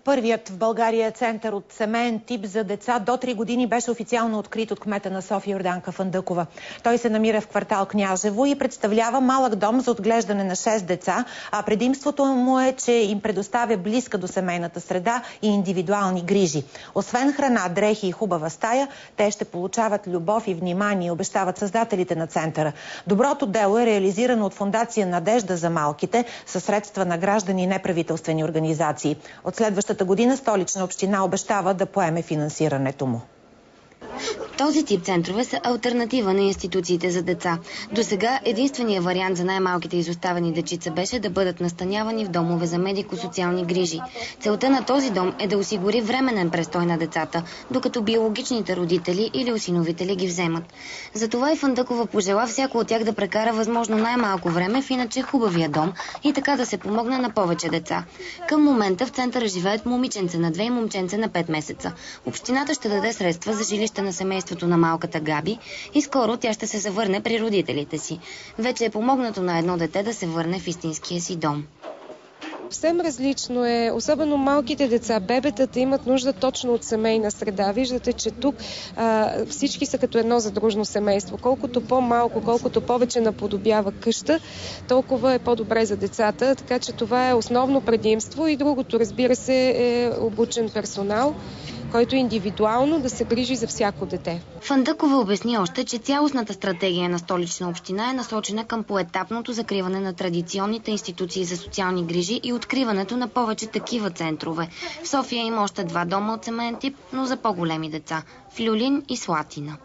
Първият в България център от семеен тип за деца до 3 години беше официално открит от кмета на София Йорданка Фандъкова. Той се намира в квартал Княжево и представлява малък дом за отглеждане на 6 деца, а предимството му е, че им предоставя близка до семейната среда и индивидуални грижи. Освен храна, дрехи и хубава стая, те ще получават любов и внимание, обещават създателите на центъра. Доброто дело е реализирано от фондация Надежда за малките със средства на граждани и неправителствени организации. От следващата година Столична община обещава да поеме финансирането му. Този тип центрове са алтернатива на институциите за деца. Досега единственият вариант за най-малките изоставени дечица беше да бъдат настанявани в домове за медико-социални грижи. Целта на този дом е да осигури временен престой на децата, докато биологичните родители или осиновители ги вземат. Затова и Фандъкова пожела всяко от тях да прекара възможно най-малко време в иначе хубавия дом и така да се помогне на повече деца. Към момента в центъра живеят момиченце на 2 и момченце на 5 месеца. Общината ще даде средства за жилище на семейството на малката Габи и скоро тя ще се завърне при родителите си. Вече е помогнато на едно дете да се върне в истинския си дом. Съвсем различно е, особено малките деца, бебетата имат нужда точно от семейна среда. Виждате, че тук всички са като едно задружно семейство. Колкото по-малко, колкото повече наподобява къща, толкова е по-добре за децата. Така че това е основно предимство и другото, разбира се, е обучен персонал, който индивидуално да се грижи за всяко дете. Фандъкова обясни още, че цялостната стратегия на Столична община е насочена към поетапното закриване на традиционните институции за социални грижи и откриването на повече такива центрове. В София има още 2 дома от семейен тип, но за по-големи деца – в Люлин и Слатина.